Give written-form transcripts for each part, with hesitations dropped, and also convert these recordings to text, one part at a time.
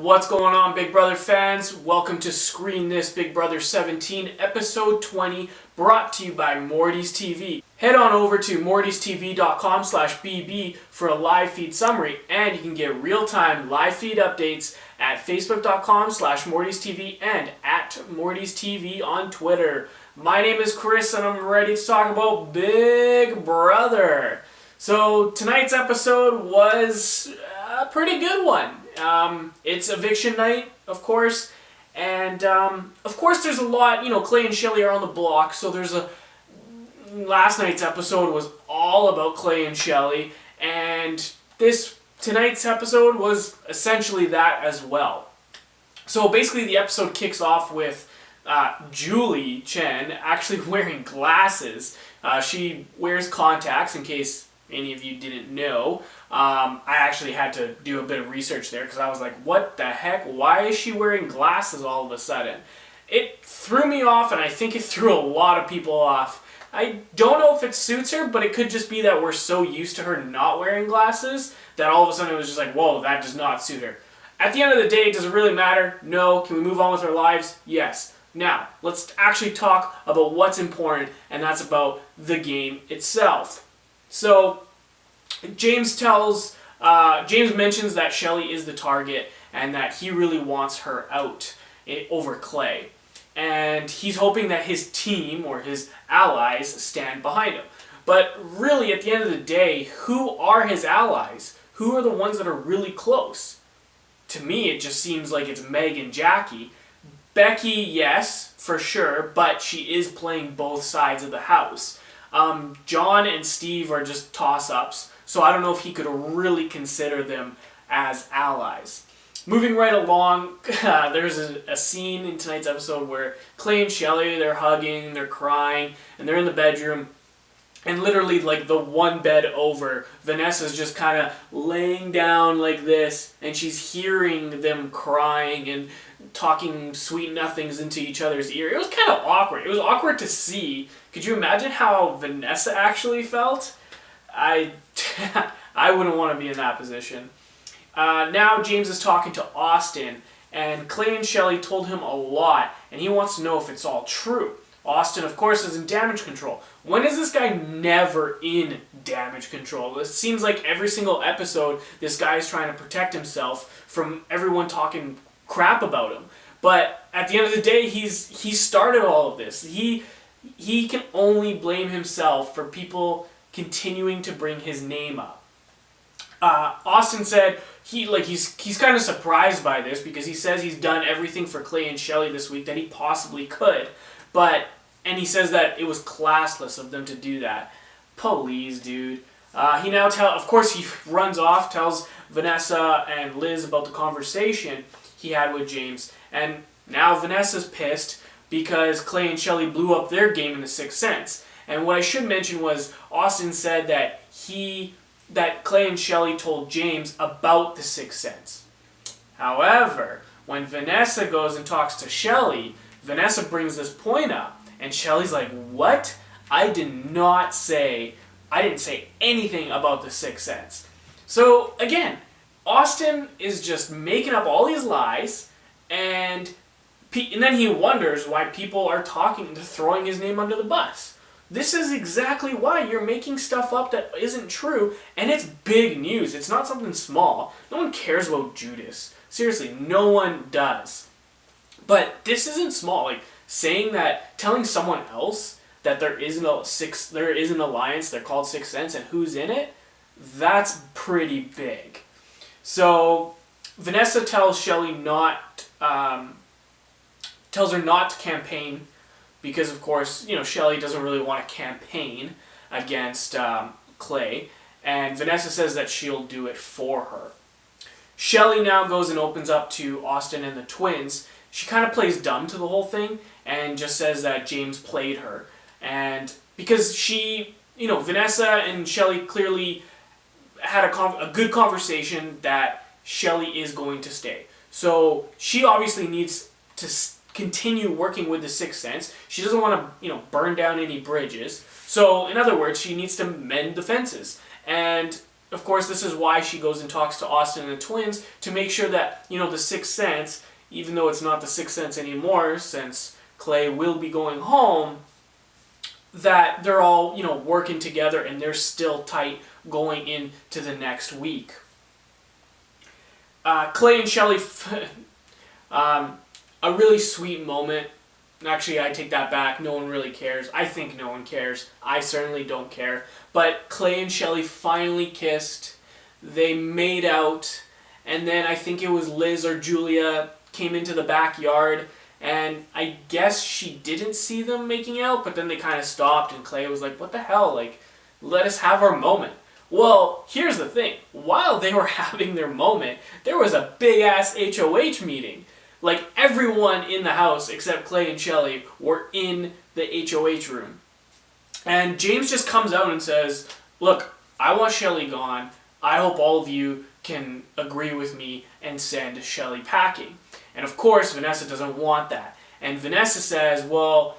What's going on, Big Brother fans? Welcome to Screen This Big Brother 17, episode 20, brought to you by Morty's TV. Head on over to mortystv.com/bb for a live feed summary, and you can get real-time live feed updates at facebook.com/mortystv and at Morty's TV on Twitter. My name is Chris, and I'm ready to talk about Big Brother. So tonight's episode was a pretty good one. It's eviction night, of course, and of course there's a lot, Clay and Shelli are on the block, so last night's episode was all about Clay and Shelli, and tonight's episode was essentially that as well. So basically the episode kicks off with Julie Chen actually wearing glasses. She wears contacts, in case any of you didn't know. I actually had to do a bit of research there because I was like, what the heck? Why is she wearing glasses all of a sudden? It threw me off, and I think it threw a lot of people off. I don't know if it suits her, but it could just be that we're so used to her not wearing glasses that all of a sudden it was just like, whoa, that does not suit her. At the end of the day, does it really matter? No. Can we move on with our lives? Yes. Now, let's actually talk about what's important, and that's about the game itself. So, James mentions that Shelli is the target and that he really wants her out over Clay. And he's hoping that his team or his allies stand behind him. But really, at the end of the day, who are his allies? Who are the ones that are really close? To me, it just seems like it's Meg and Jackie. Becky, yes, for sure, but she is playing both sides of the house. John and Steve are just toss-ups, so I don't know if he could really consider them as allies. Moving right along, there's a scene in tonight's episode where Clay and Shelli, they're hugging, they're crying, and they're in the bedroom, and literally, like, the one bed over, Vanessa's just kind of laying down like this, and she's hearing them crying and talking sweet nothings into each other's ear. It was kind of awkward. It was awkward to see. Could you imagine how Vanessa actually felt? I wouldn't want to be in that position. Now James is talking to Austin, and Clay and Shelli told him a lot, and he wants to know if it's all true. Austin, of course, is in damage control. When is this guy never in damage control? It seems like every single episode, this guy is trying to protect himself from everyone talking crap about him. But at the end of the day, he started all of this. He can only blame himself for people continuing to bring his name up. Austin said he's kind of surprised by this because he says he's done everything for Clay and Shelli this week that he possibly could. And he says that it was classless of them to do that. Please, dude. He runs off, tells Vanessa and Liz about the conversation he had with James, and now Vanessa's pissed because Clay and Shelli blew up their game in The Sixth Sense. And what I should mention was Austin said that Clay and Shelli told James about The Sixth Sense. However, when Vanessa goes and talks to Shelli, Vanessa brings this point up, and Shelly's like, what? I didn't say anything about The Sixth Sense. So, again, Austin is just making up all these lies, and then he wonders why people are throwing his name under the bus. This is exactly why you're making stuff up that isn't true, and it's big news. It's not something small. No one cares about Judas. Seriously, no one does. But this isn't small. Like, telling someone else that there is an alliance, they're called Sixth Sense, and who's in it, that's pretty big. So Vanessa tells her not to campaign because, of course, Shelli doesn't really want to campaign against Clay, and Vanessa says that she'll do it for her. Shelli now goes and opens up to Austin and the twins. She kind of plays dumb to the whole thing and just says that James played her. And because Vanessa and Shelli clearly had a good conversation that Shelli is going to stay. So she obviously needs to continue working with the Sixth Sense. She doesn't want to, burn down any bridges. So, in other words, she needs to mend the fences. And of course, this is why she goes and talks to Austin and the twins to make sure that, the Sixth Sense, even though it's not the Sixth Sense anymore since Clay will be going home, that they're all, working together and they're still tight going into the next week. Clay and Shelli, a really sweet moment. Actually, I take that back. No one really cares. I think no one cares. I certainly don't care. But Clay and Shelli finally kissed. They made out. And then I think it was Liz or Julia came into the backyard. And I guess she didn't see them making out. But then they kind of stopped. And Clay was like, what the hell? Like, let us have our moment. Well, here's the thing. While they were having their moment, there was a big-ass HoH meeting. Like, everyone in the house except Clay and Shelli were in the HoH room. And James just comes out and says, look, I want Shelli gone. I hope all of you can agree with me and send Shelli packing. And of course, Vanessa doesn't want that. And Vanessa says, well,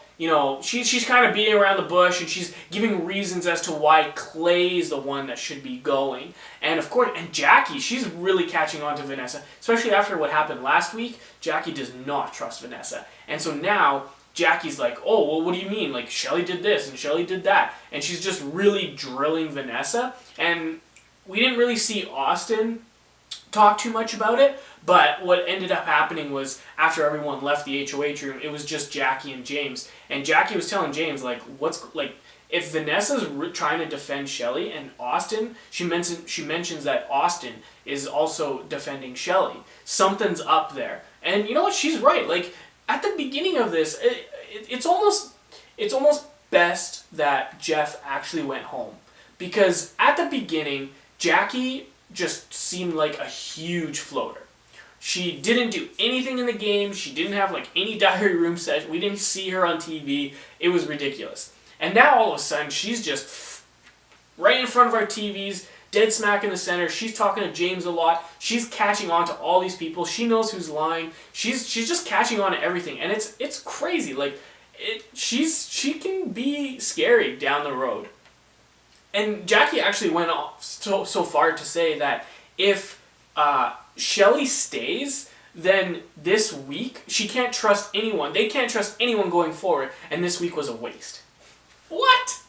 she's kind of beating around the bush and she's giving reasons as to why Clay's the one that should be going. And of course, and Jackie, she's really catching on to Vanessa, especially after what happened last week. Jackie does not trust Vanessa. And so now Jackie's like, oh, well, what do you mean? Like, Shelli did this and Shelli did that. And she's just really drilling Vanessa. And we didn't really see Austin talk too much about it, but what ended up happening was after everyone left the HoH room, it was just Jackie and James. And Jackie was telling James, like, if Vanessa's trying to defend Shelli and Austin, she mentions that Austin is also defending Shelli. Something's up there. And you know what? She's right. Like, at the beginning of this, it's almost best that Jeff actually went home. Because at the beginning, Jackie just seemed like a huge floater. She didn't do anything in the game. She didn't have any diary room session. We didn't see her on TV. It was ridiculous. And now all of a sudden she's just right in front of our TVs, dead smack in the center. She's talking to James a lot. She's catching on to all these people. She knows who's lying. She's just catching on to everything, and it's crazy. She can be scary down the road. And Jackie actually went off so far to say that if Shelli stays, then this week she can't trust anyone. They can't trust anyone going forward, and this week was a waste. What?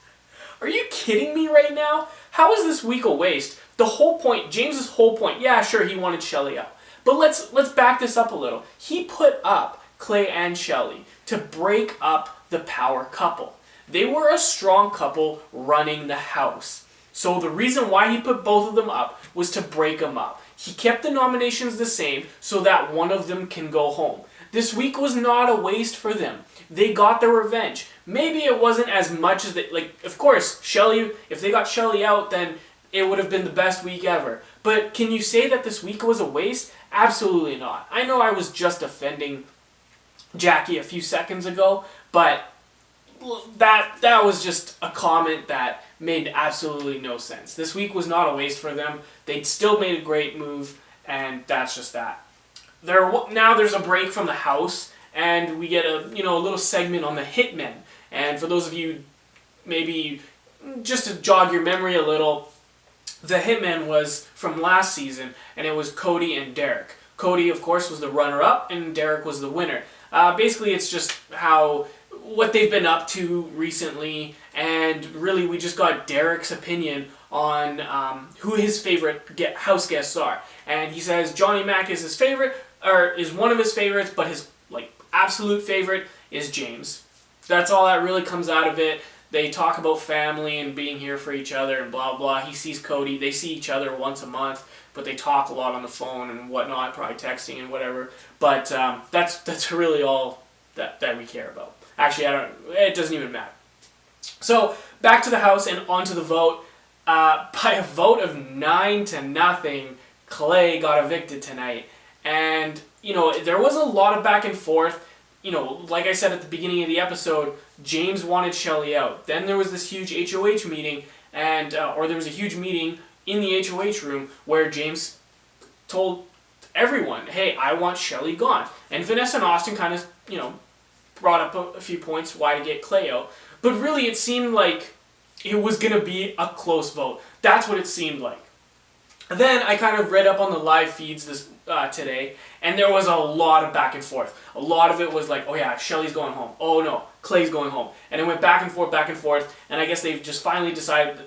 Are you kidding me right now? How is this week a waste? The whole point, James's whole point, yeah, sure, he wanted Shelli out. But let's back this up a little. He put up Clay and Shelli to break up the power couple. They were a strong couple running the house. So the reason why he put both of them up was to break them up. He kept the nominations the same so that one of them can go home. This week was not a waste for them. They got their revenge. Maybe it wasn't as much as of course, Shelli, if they got Shelli out, then it would have been the best week ever. But can you say that this week was a waste? Absolutely not. I know I was just offending Jackie a few seconds ago, but that was just a comment that made absolutely no sense. This week was not a waste for them. They still made a great move, and that's just that. Now there's a break from the house, and we get a little segment on the Hitmen. And for those of you, maybe just to jog your memory a little, the Hitmen was from last season, and it was Cody and Derek. Cody, of course, was the runner-up, and Derek was the winner. Basically, it's just what they've been up to recently, and really we just got Derek's opinion on who his favorite house guests are. And he says Johnny Mac is his favorite, or is one of his favorites, but his absolute favorite is James. That's all that really comes out of it. They talk about family and being here for each other and blah blah. He sees Cody. They see each other once a month, but they talk a lot on the phone and whatnot, probably texting and whatever. But that's really all that we care about. Actually, it doesn't even matter. So back to the house and onto the vote. By a vote of 9-0, Clay got evicted tonight. And, there was a lot of back and forth. Like I said at the beginning of the episode, James wanted Shelli out. Then there was this huge HoH meeting, or there was a huge meeting in the HoH room where James told everyone, hey, I want Shelli gone. And Vanessa and Austin kind of, brought up a few points why to get Clay out. But really, it seemed like it was going to be a close vote. That's what it seemed like. Then I kind of read up on the live feeds this today, and there was a lot of back and forth. A lot of it was like, oh yeah, Shelli's going home. Oh no, Clay's going home. And it went back and forth, and I guess they've just finally decided,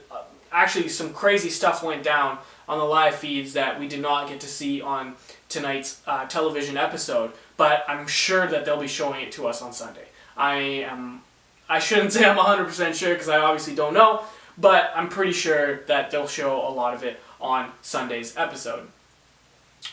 actually some crazy stuff went down on the live feeds that we did not get to see on tonight's television episode, but I'm sure that they'll be showing it to us on Sunday. I shouldn't say I'm 100% sure because I obviously don't know, but I'm pretty sure that they'll show a lot of it on Sunday's episode.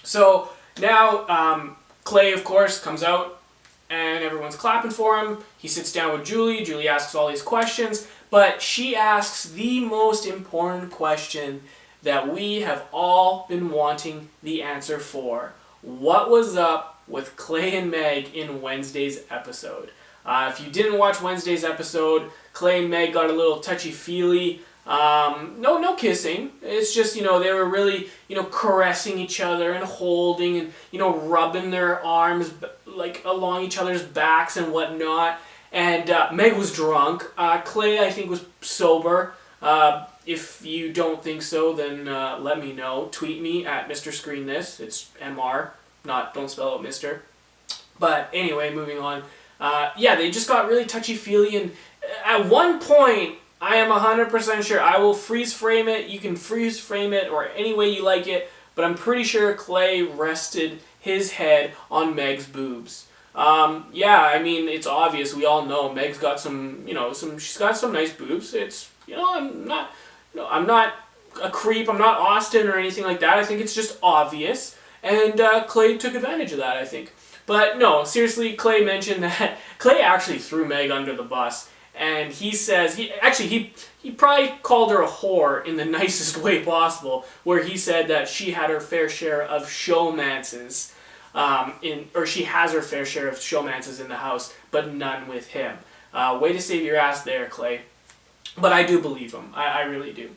So now Clay, of course, comes out and everyone's clapping for him. He sits down with Julie. Julie asks all these questions, but she asks the most important question that we have all been wanting the answer for. What was up with Clay and Meg in Wednesday's episode? If you didn't watch Wednesday's episode, Clay and Meg got a little touchy-feely. No kissing. It's just, they were really, caressing each other and holding and, rubbing their arms like along each other's backs and whatnot. And Meg was drunk. Clay, I think, was sober. If you don't think so, then let me know. Tweet me at Mr. Screen This. It's MR, don't spell it Mr. But anyway, moving on. They just got really touchy-feely, and at one point, I am 100% sure, I will freeze frame it, you can freeze frame it or any way you like it, but I'm pretty sure Clay rested his head on Meg's boobs. It's obvious, we all know Meg's got she's got some nice boobs. It's, I'm not a creep, I'm not Austin or anything like that. I think it's just obvious, and Clay took advantage of that, I think. But no, seriously, Clay mentioned that Clay actually threw Meg under the bus, and he says he probably called her a whore in the nicest way possible, where he said that she had her fair share of showmances, she has her fair share of showmances in the house, but none with him. Way to save your ass there, Clay. But I do believe him. I really do.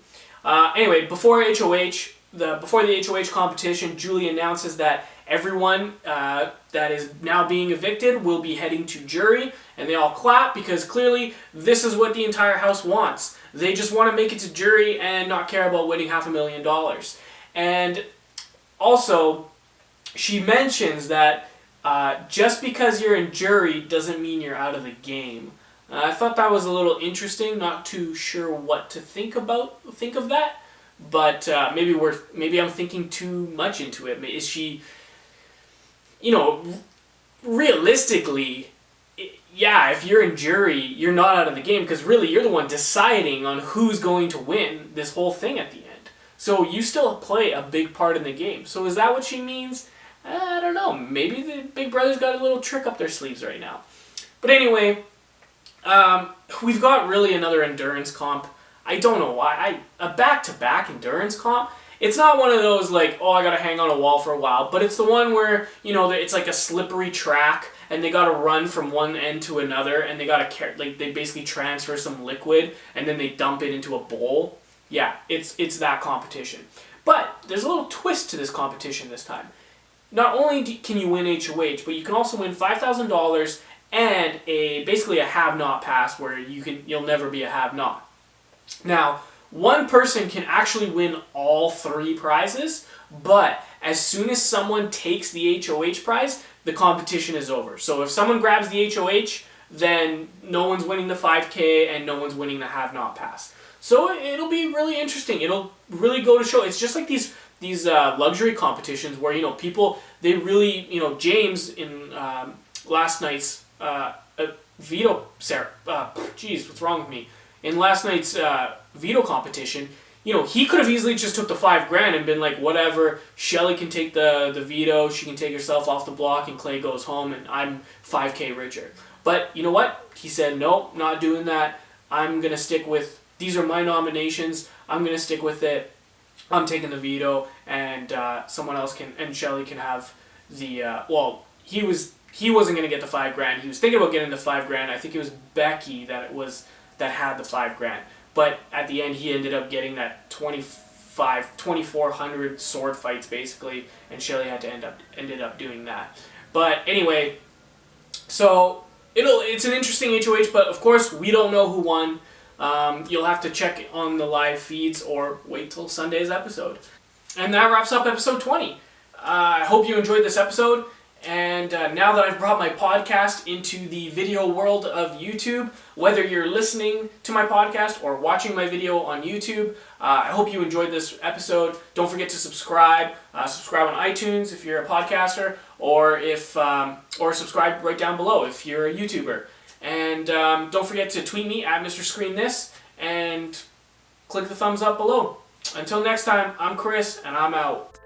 Anyway, before the HoH competition, Julie announces that everyone that is now being evicted will be heading to jury, and they all clap because clearly this is what the entire house wants. They just want to make it to jury and not care about winning $500,000. And also, she mentions that just because you're in jury doesn't mean you're out of the game. I thought that was a little interesting. Not too sure what to think of that, but maybe I'm thinking too much into it. Is she, realistically, if you're in jury, you're not out of the game because really you're the one deciding on who's going to win this whole thing at the end. So you still play a big part in the game. So is that what she means? I don't know. Maybe the Big Brother's got a little trick up their sleeves right now. But anyway, we've got really another endurance comp. I don't know why. A back-to-back endurance comp. It's not one of those like, oh, I gotta hang on a wall for a while, but it's the one where, it's like a slippery track, and they gotta run from one end to another, and they gotta they basically transfer some liquid, and then they dump it into a bowl. Yeah, it's that competition. But there's a little twist to this competition this time. Not only can you win HoH, but you can also win $5,000 and basically a have-not pass where you'll never be a have-not. Now, one person can actually win all three prizes, but as soon as someone takes the HoH prize, the competition is over. So if someone grabs the HoH, then no one's winning the 5K and no one's winning the have-not pass. So it'll be really interesting. It'll really go to show. It's just like these luxury competitions where, people, they really, James in last night's veto, what's wrong with me? In last night's veto competition, he could have easily just took the $5,000 and been like, whatever, Shelli can take the veto, she can take herself off the block, and Clay goes home, and I'm $5K richer. But you know what? He said, nope, not doing that. I'm going to stick with, these are my nominations, I'm going to stick with it. I'm taking the veto, and someone else and Shelli can have the, he wasn't going to get the $5,000. He was thinking about getting the $5,000. I think it was Becky that had the $5,000. But at the end, he ended up getting that 2,400 sword fights, basically, and Shelli ended up doing that. But anyway, so it's an interesting HoH, but of course, we don't know who won. You'll have to check on the live feeds or wait till Sunday's episode. And that wraps up episode 20. I hope you enjoyed this episode. And now that I've brought my podcast into the video world of YouTube, whether you're listening to my podcast or watching my video on YouTube, I hope you enjoyed this episode. Don't forget to subscribe. Subscribe on iTunes if you're a podcaster, or or subscribe right down below if you're a YouTuber. And don't forget to tweet me at Mr. Screen This and click the thumbs up below. Until next time, I'm Chris, and I'm out.